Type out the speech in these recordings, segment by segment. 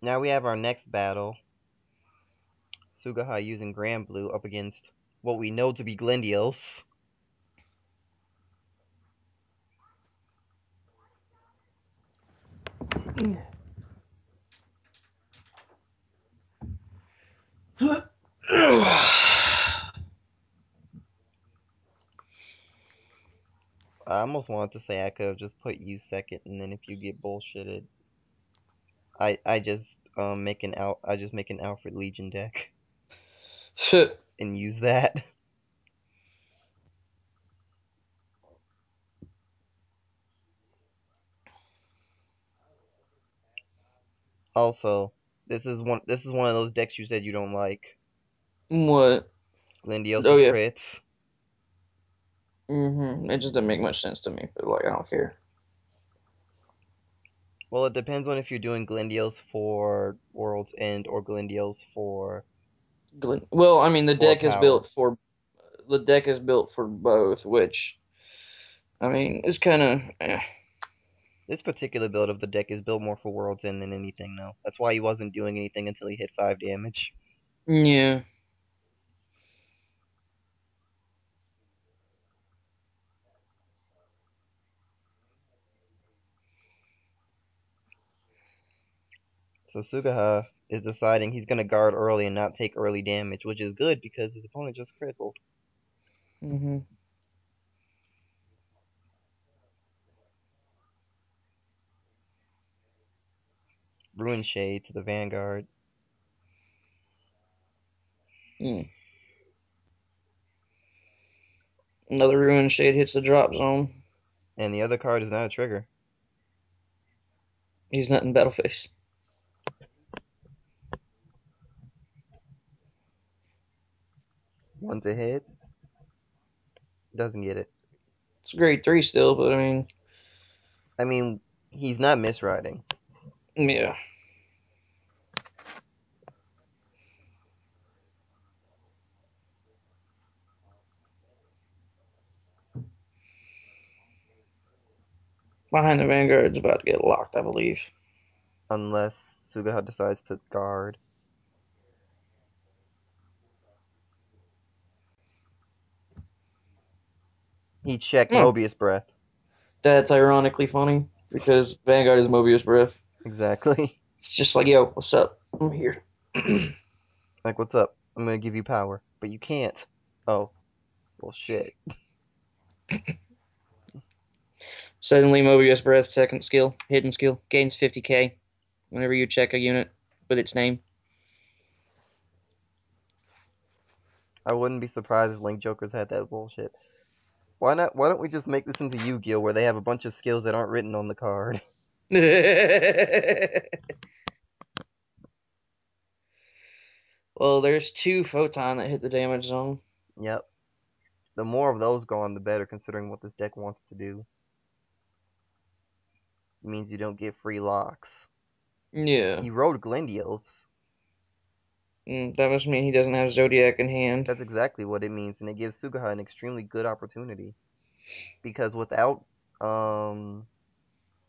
Now we have our next battle. Sugaha using Grand Blue up against what we know to be Glendios. I almost wanted to say I could have just put you second, and then if you get bullshitted, I just make an Alfred Legion deck and use that. Also, this is one of those decks you said you don't like. What? Oh Lindiosa yeah. crits. It just doesn't make much sense to me, but like I don't care. Well, it depends on if you're doing Glendios for World's End or Glendios Well, I mean, for power. the deck is built for both, which I mean, it's kind of This particular build of the deck is built more for World's End than anything, though. That's why he wasn't doing anything until he hit 5 damage. yeah. So Sugaha is deciding he's going to guard early and not take early damage, which is good because his opponent just critical. hmm Ruin Shade to the Vanguard. Mm. Another Ruin Shade hits the drop zone. And the other card is not a trigger. He's not in battle phase. One's a hit. Doesn't get it. It's a grade 3 still, but I mean, I mean, he's not misriding. yeah. Behind the Vanguard's about to get locked, I believe. Unless Sugaha decides to guard. He checked Hmm. Mobius Breath. That's ironically funny because Vanguard is Mobius Breath. Exactly. It's just like, yo, what's up? I'm here. Like, what's up? I'm going to give you power. But you can't. Oh, well, shit. Suddenly, Mobius Breath, second skill, hidden skill, gains 50k whenever you check a unit with its name. I wouldn't be surprised if Link Jokers had that bullshit. Why not? Why don't we just make this into Yu-Gi-Oh, where they have a bunch of skills that aren't written on the card? Well, there's two Photon that hit the damage zone. Yep. The more of those gone, the better, considering what this deck wants to do. It means you don't get free locks. Yeah. He rode Glendios. That must mean he doesn't have Zodiac in hand. That's exactly what it means, and it gives Sugaha an extremely good opportunity. Because without, um,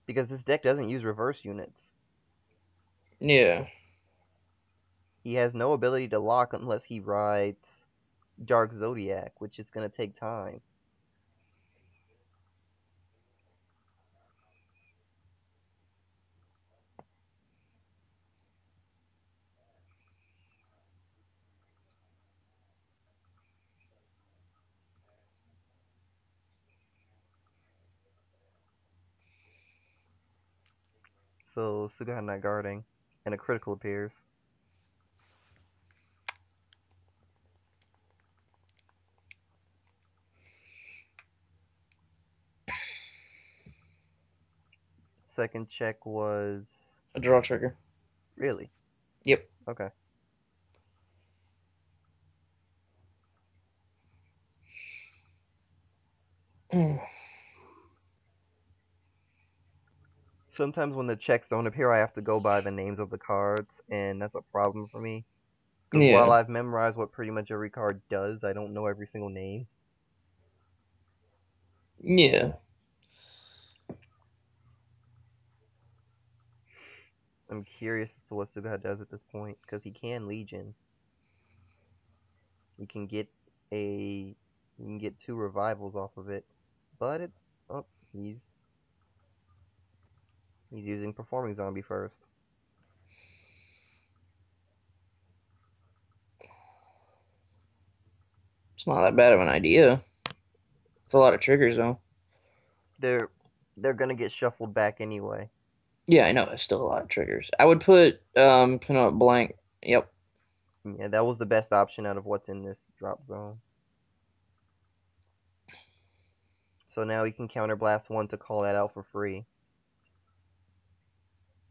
because this deck doesn't use reverse units. Yeah. He has no ability to lock unless he rides Dark Zodiac, which is going to take time. So Sugaha not guarding, and a critical appears. Second check was A draw trigger. really Yep. okay. Sometimes when the checks don't appear, I have to go by the names of the cards, and that's a problem for me. Because while Yeah. I've memorized what pretty much every card does, I don't know every single name. Yeah. I'm curious as to what Suga does at this point, because he can Legion. He can get a, he can get 2 revivals off of it, but it, oh, he's using Performing Zombie first. It's not that bad of an idea. It's a lot of triggers though. They're gonna get shuffled back anyway. Yeah, I know. It's still a lot of triggers. I would put pin up blank. Yep. Yeah, that was the best option out of what's in this drop zone. So now he can counterblast 1 to call that out for free.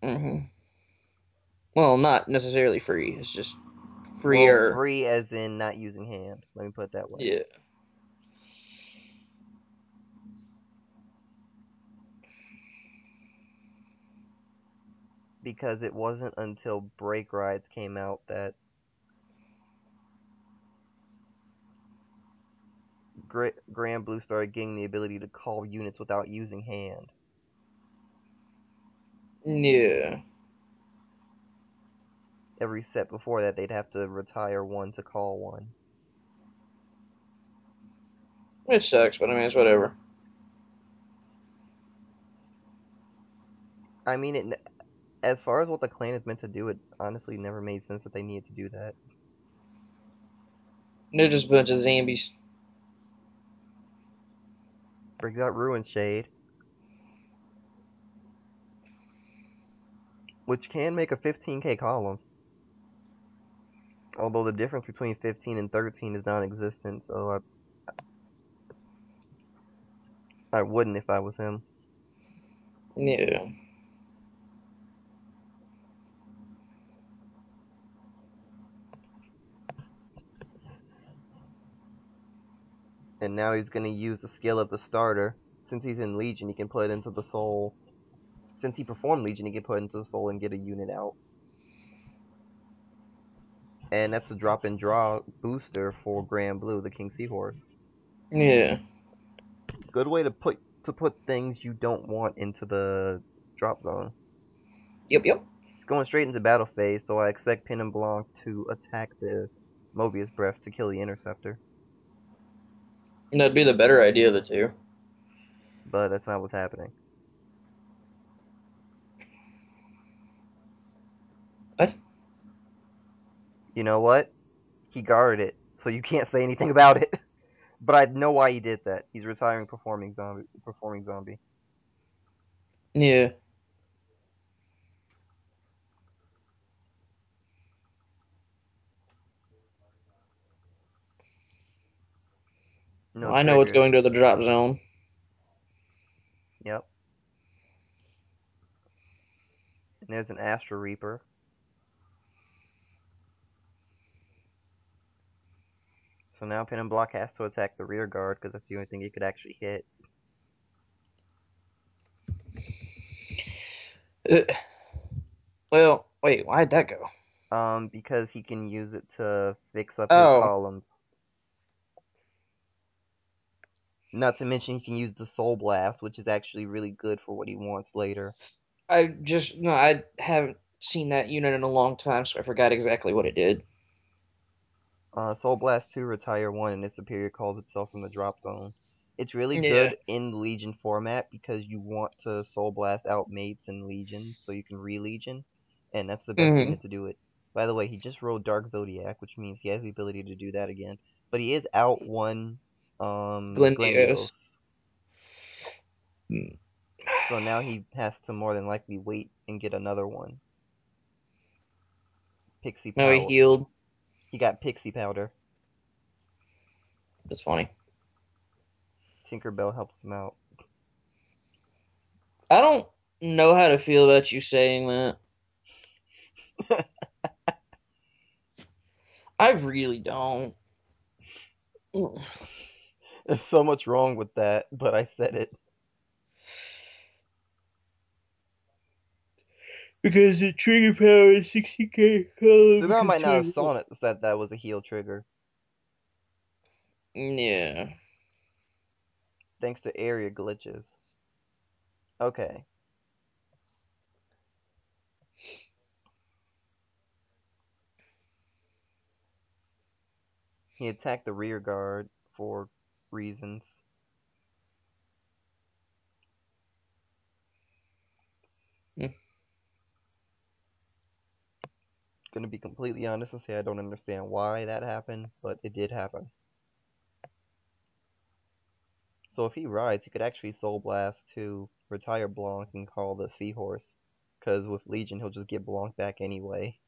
Well, not necessarily free. It's just Well, freer. free as in not using hand. Let me put it that way. Yeah. Because it wasn't until Break Rides came out that Grand Blue started getting the ability to call units without using hand. Yeah. Every set before that, they'd have to retire 1 to call 1. It sucks, but I mean, it's whatever. I mean, as far as what the clan is meant to do, it honestly never made sense that they needed to do that. They're just a bunch of zombies. Brings out Ruin Shade, which can make a 15k column. Although the difference between 15 and 13 is non-existent, so I wouldn't if I was him. Yeah. And now he's going to use the skill of the starter. Since he's in Legion, he can put it into the soul. Since he performed Legion, he can put it into the soul and get a unit out. And that's a drop and draw booster for Grand Blue, the King Seahorse. Yeah. Good way to put things you don't want into the drop zone. Yep. It's going straight into battle phase, so I expect Pin and Blanc to attack the Mobius Breath to kill the Interceptor. And that'd be the better idea of the two. But that's not what's happening. What? You know what? He guarded it, so you can't say anything about it. But I know why he did that. He's retiring Performing Zombie. Yeah. No Well, I know what's going to triggers. the drop zone. Yep. And there's an Astral Reaper. So now Pin and Block has to attack the rear guard because that's the only thing he could actually hit. Well, wait, why'd that go? Because he can use it to fix up his Oh, columns. Not to mention he can use the Soul Blast, which is actually really good for what he wants later. I haven't seen that unit in a long time, so I forgot exactly what it did. Soul Blast 2, retire 1, and its superior calls itself from the drop zone. It's really Yeah. good in Legion format because you want to Soul Blast out mates in Legion so you can re-Legion, and that's the best Mm-hmm. unit to do it. By the way, he just rolled Dark Zodiac, which means he has the ability to do that again. But he is out 1 Glendios. Glendios. So now he has to more than likely wait and get another one. Pixie No, he Powder. healed. He got Pixie Powder. That's funny. Tinkerbell helps him out. I don't know how to feel about you saying that. I really don't. There's so much wrong with that, but I said it. Because the trigger power is 60k. Sugar might not have saw it that that was a heal trigger, Yeah. thanks to area glitches. Okay. He attacked the rear guard for reasons. Mm. Gonna be completely honest and say I don't understand why that happened, but it did happen. So if he rides, he could actually Soul Blast to retire Blanc and call the Seahorse. Because with Legion, he'll just get Blanc back anyway.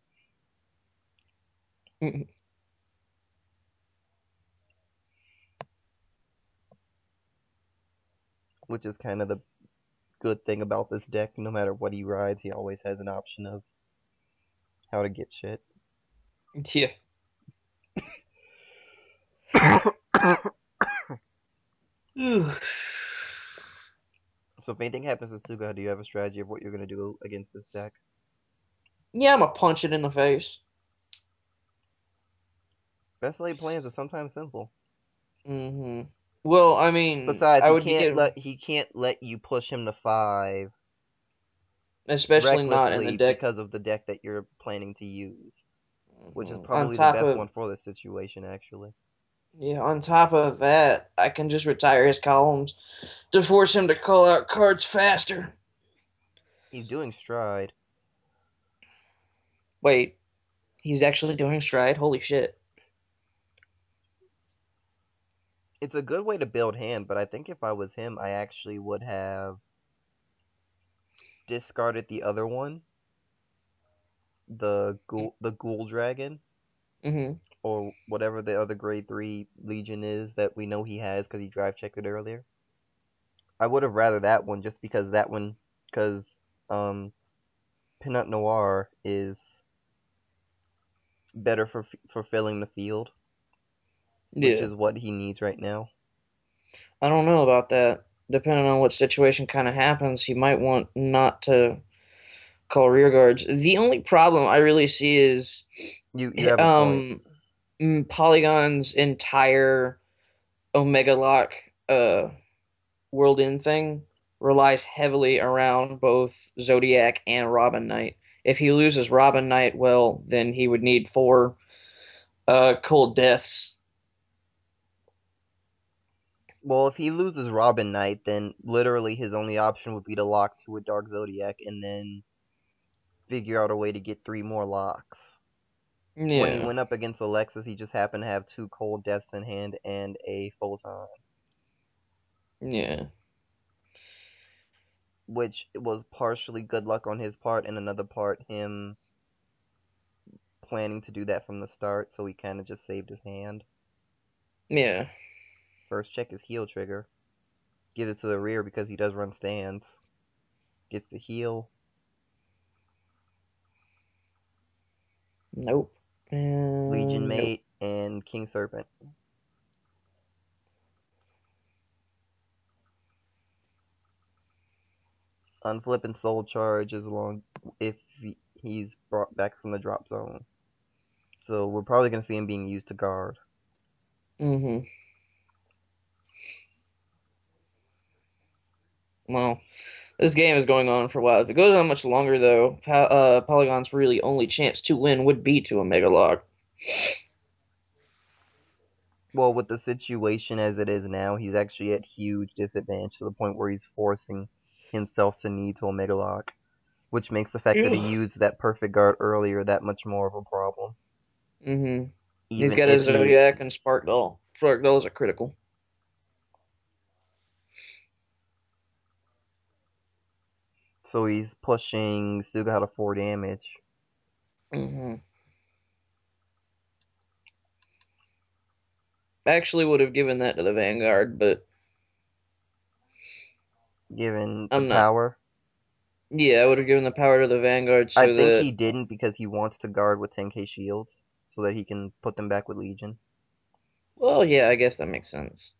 Which is kind of the good thing about this deck. No matter what he rides, he always has an option of how to get shit. Yeah. So if anything happens to Suga, do you have a strategy of what you're going to do against this deck? Yeah, I'm gonna punch it in the face. Best laid plans are sometimes simple. Hmm. Well, I mean, Besides, I would get, he can't let you push him to 5 especially not in the recklessly deck. because of the deck that you're planning to use, which is On probably the top best of, one for this situation, actually. yeah, on top of that, I can just retire his columns to force him to call out cards faster. He's doing Stride. Wait, he's actually doing stride? Holy shit. It's a good way to build hand, but I think if I was him, I actually would have discarded the other one, the Ghoul Dragon, Hmm. or whatever the other grade 3 Legion is that we know he has because he drive checked it earlier. I would have rather that one just because um Pinot Noir is better for filling the field, which Yeah. is what he needs right now. I don't know about that. Depending on what situation kind of happens, he might want not to call rear guards. The only problem I really see is You have a point. um Polygon's entire Omega Lock World End thing relies heavily around both Zodiac and Robin Knight. If he loses Robin Knight, well, then he would need four cold deaths. Well, if he loses Robin Knight, then literally his only option would be to lock to a Dark Zodiac and then figure out a way to get 3 more locks. When he Yeah, went up against Alexis, he just happened to have 2 cold deaths in hand and a photon, yeah, which was partially good luck on his part, and another part him planning to do that from the start, so he kind of just saved his hand. yeah. First check his heal trigger. Gives it to the rear because he does run stands. Gets the heal. Nope. Legion Nope. Mate and King Serpent. Unflipping Soul Charge as long if he's brought back from the drop zone. So we're probably going to see him being used to guard. Hmm. Well, this game is going on for a while. If it goes on much longer, though, Polygon's really only chance to win would be to a Mega Lock. Well, with the situation as it is now, he's actually at huge disadvantage to the point where he's forcing himself to need to Omega Lock, which makes the fact that he Yeah. used that perfect guard earlier that much more of a problem. Hmm. He's Even got if his he Zodiac and Spark Doll. Spark Dolls are critical. so he's pushing Suga to 4 damage. Hmm. Actually, would have given that to the Vanguard, but Given the I'm not. power. Yeah, I would have given the power to the Vanguard I so think that. he didn't because he wants to guard with 10k shields so that he can put them back with Legion. Well, yeah, I guess that makes sense.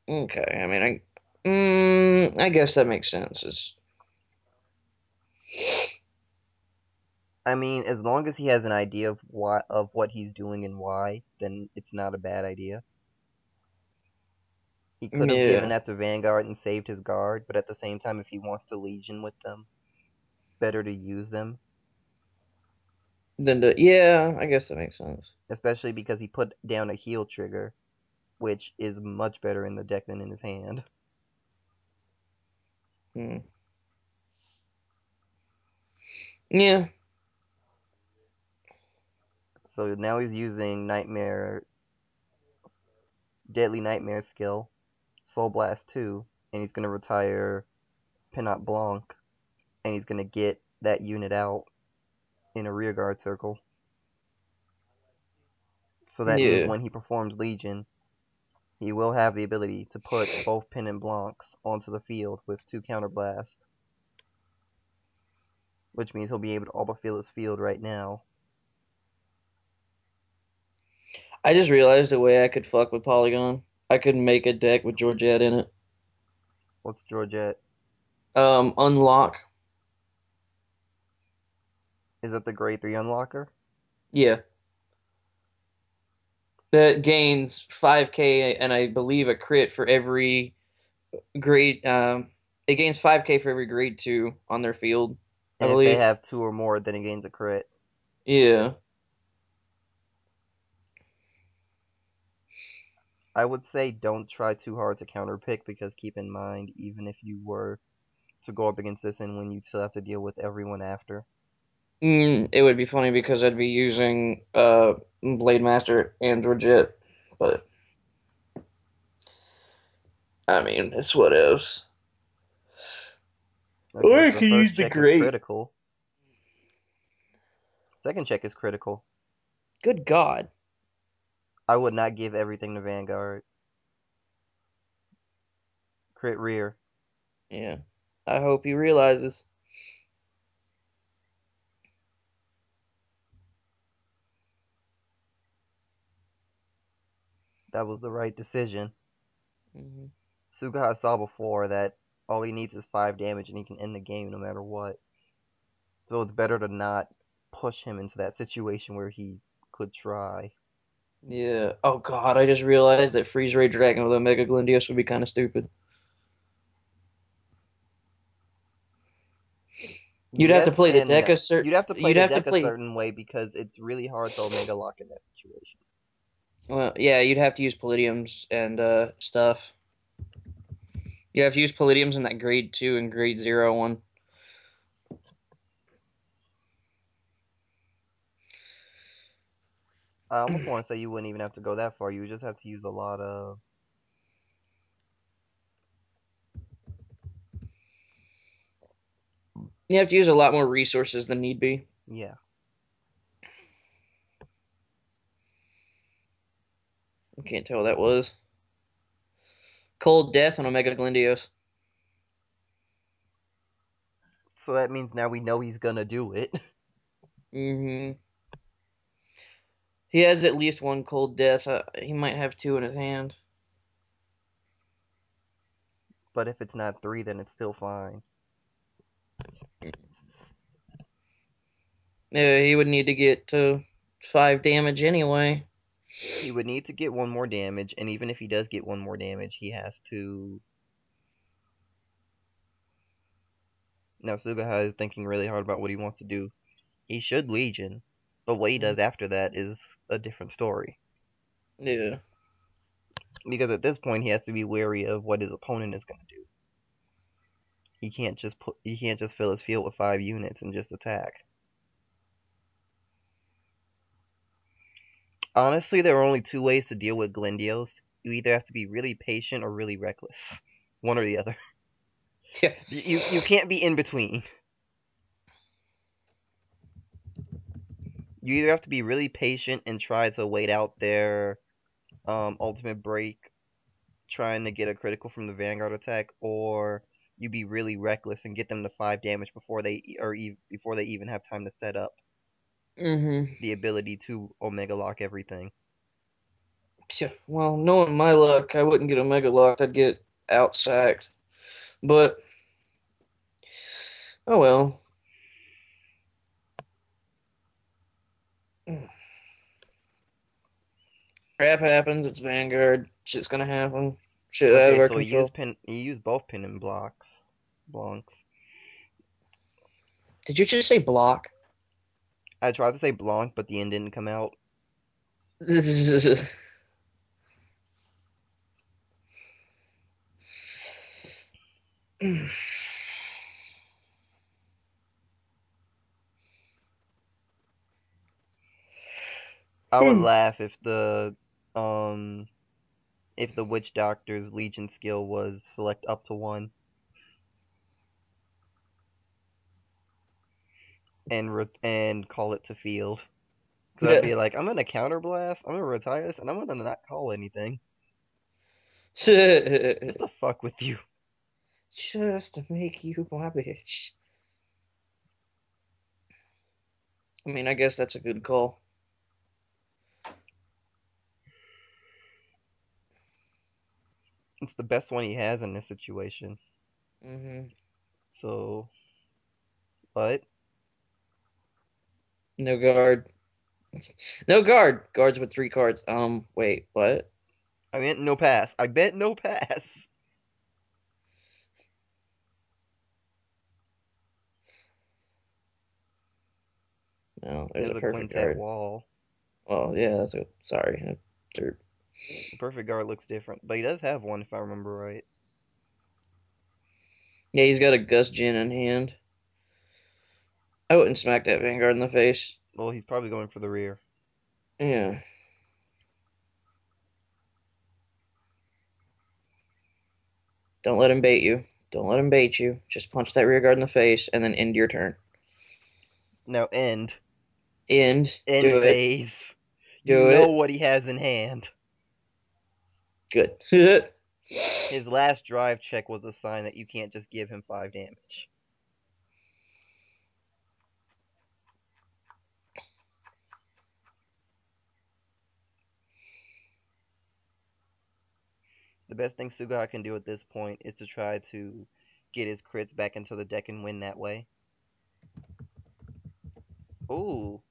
Okay, I mean, I guess that makes sense. I mean, as long as he has an idea of what he's doing and why, then it's not a bad idea. He could have given Yeah, that to Vanguard and saved his guard, but at the same time, if he wants to Legion with them, better to use them. Yeah, I guess that makes sense. especially because he put down a heal trigger, which is much better in the deck than in his hand. Hmm. Yeah. So now he's using Deadly Nightmare skill, Soul Blast 2, and he's gonna retire Pinot Blanc, and he's gonna get that unit out in a rearguard circle. So that means Yeah. when he performs Legion, he will have the ability to put both Pinot Blancs onto the field with 2 counterblast, which means he'll be able to all but fill his field right now. I just realized the way I could fuck with Polygon. I could make a deck with Georgette in it. What's Georgette? Unlock. Is that the grade 3 unlocker? Yeah. That gains 5k and I believe a crit for every grade. It gains 5k for every grade 2 on their field, I And if they believe. have 2 or more, then it gains a crit. Yeah. I would say don't try too hard to counterpick because keep in mind, even if you were to go up against this and when you still have to deal with everyone after. It would be funny because I'd be using Blade Master and Georgette, but I mean, it's what else. Or Okay, I so the could first use the check is great. critical. Second check is critical. Good God. I would not give everything to Vanguard. Crit rear. Yeah. I hope he realizes. That was the right decision. Hmm. Sugaha saw before that all he needs is 5 damage and he can end the game no matter what. So it's better to not push him into that situation where he could try. Yeah. Oh God, I just realized that Freeze Ray Dragon with Omega Glendios would be kind of stupid. You'd have to Yes play the and deck no. a certain. You'd have to play You'd the have to deck a play. certain way because it's really hard to Omega Lock in that situation. Well, yeah, you'd have to use Palladiums and stuff. You have to use Palladiums in that grade 2 and grade 0 one. I almost want to say you wouldn't even have to go that far. You would just have to use a lot of. You have to use a lot more resources than need be. Yeah. I can't tell what that was. Cold Death on Omega Glendios. So that means now we know he's gonna do it. Hmm. He has at least one Cold Death. He might have two in his hand. But if it's not 3, then it's still fine. Yeah, he would need to get to 5 damage anyway. He would need to get 1 more damage, and even if he does get 1 more damage, he has to. Now, Sugaha is thinking really hard about what he wants to do. He should Legion, but what he does after that is a different story. Yeah. Because at this point, he has to be wary of what his opponent is going to do. He can't just fill his field with 5 units and just attack. Honestly, there are only 2 ways to deal with Glendios. You either have to be really patient or really reckless. One or the other. Yeah. You can't be in between. You either have to be really patient and try to wait out their ultimate break, trying to get a critical from the Vanguard attack, or you be really reckless and get them to 5 damage before they even have time to set up Hmm. the ability to Omega Lock everything. Yeah. Well, knowing my luck, I wouldn't get Omega locked. I'd get outsacked. But oh well. Crap happens. It's Vanguard. Shit's gonna happen. Shit out of Okay, our so control. he used both pin and blanks. Did you just say block? I tried to say Blanc, but the N didn't come out. I would laugh um if the witch doctor's Legion skill was select up to one and call it to field. Because I'd be like, I'm gonna counterblast, I'm gonna retire this, and I'm gonna not call anything. Just to fuck with you. Just to make you my bitch. I mean, I guess that's a good call. It's the best one he has in this situation. Hmm. So, but No guard. No guard. Guards with 3 cards. Wait, what? I meant no pass. I bet no pass. No, He there's has a a perfect quintet guard. wall. Well, yeah, that's a sorry. Dirt. The perfect guard looks different, but he does have one if I remember right. Yeah, he's got a Gus Jin in hand. I wouldn't smack that Vanguard in the face. Well, he's probably going for the rear. Yeah. Don't let him bait you. Don't let him bait you. Just punch that rear guard in the face and then end your turn. Now end. End. End Do it. phase. You Do know it. what he has in hand. Good. His last drive check was a sign that you can't just give him 5 damage. The best thing Suga can do at this point is to try to get his crits back into the deck and win that way. Ooh.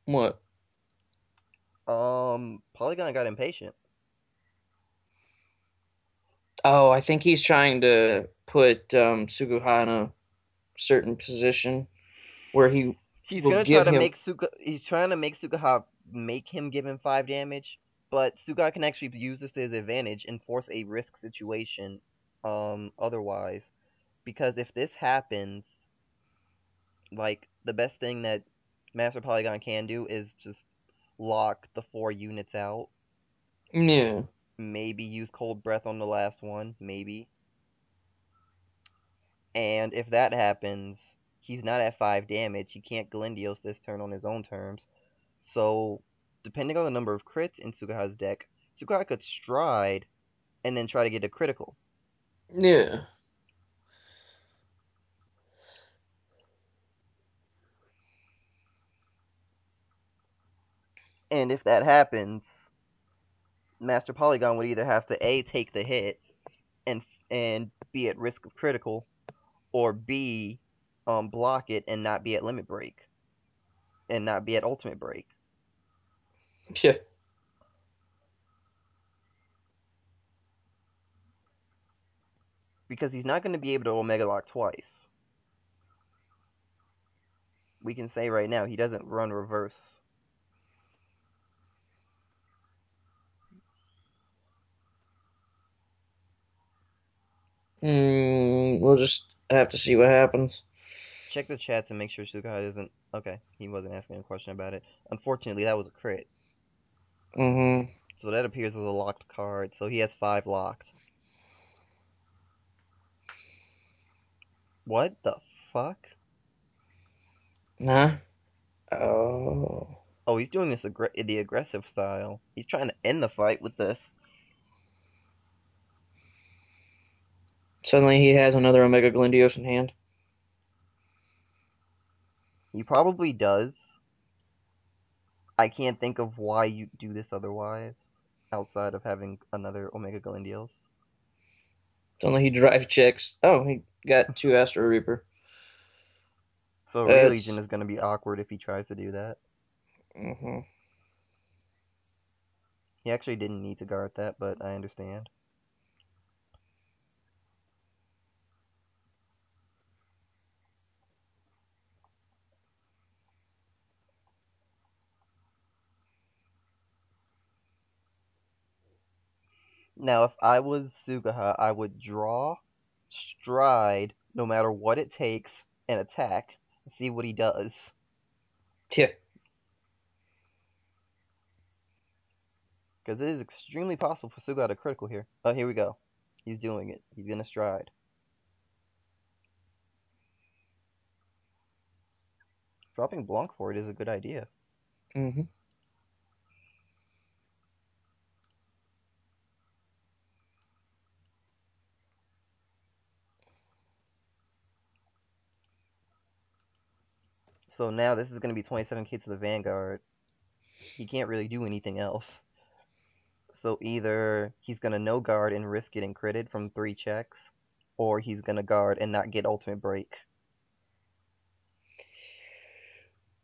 What? Polygon got impatient. Oh, I think he's trying to put Suguha in a certain position where he He's will gonna try give to him. make Suga. He's trying to make Sugaha make him give him 5 damage, but Suga can actually use this to his advantage and force a risk situation. Otherwise, because if this happens, like the best thing that Master Polygon can do is just lock the 4 units out. Yeah. Maybe use Cold Breath on the last one. Maybe. And if that happens, he's not at 5 damage. He can't Galindios this turn on his own terms. So, depending on the number of crits in Sugaha's deck, Sugaha could stride and then try to get a critical. Yeah. And if that happens, Master Polygon would either have to A, take the hit and be at risk of critical, or B, block it and not be at limit break. And not be at ultimate break. Yeah. Because he's not going to be able to Omega Lock twice. We can say right now he doesn't run reverse. We'll just have to see what happens. Check the chat to make sure Sugaha isn't. Okay, he wasn't asking a question about it. Unfortunately, that was a crit. Mm-hmm. So that appears as a locked card. So he has 5 locked. What the fuck? Nah. Oh. Oh, he's doing this the aggressive style. He's trying to end the fight with this. Suddenly he has another Omega Glendios in hand. He probably does. I can't think of why you do this otherwise, outside of having another Omega Galindios. Suddenly he drive checks. Oh, he got 2 Astro Reaper. So Re-Legion It's is going to be awkward if he tries to do that. mm-hmm. He actually didn't need to guard that, but I understand. Now, if I was Sugaha, I would draw, stride, no matter what it takes, and attack. And see what he does. Tch. Because it is extremely possible for Sugaha to critical here. Oh, here we go. He's doing it. He's gonna stride. Dropping Blanc for it is a good idea. Mm-hmm. So now this is gonna be 27k to the Vanguard. He can't really do anything else. So either he's gonna no guard and risk getting critted from 3 checks, or he's gonna guard and not get ultimate break.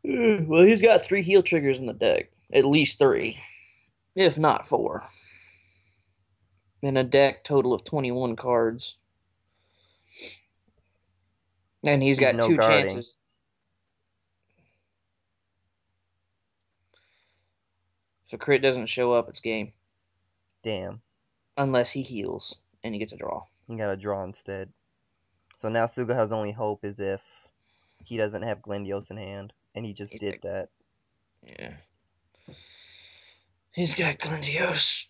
Well, he's got 3 heal triggers in the deck. At least 3, if not 4. In a deck total of 21 cards. And he's He's got no two guarding. chances. If a crit doesn't show up, it's game. Damn. Unless he heals and he gets a draw. He got a draw instead. So now Sugaha's only hope is if he doesn't have Glendios in hand, and he just He's did got, that. yeah. He's got Glendios.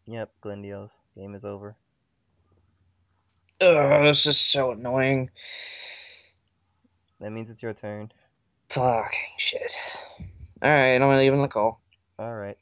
Yep, Glendios. Game is over. This is so annoying. That means it's your turn. Fucking shit. Alright, I'm leaving the call. Alright.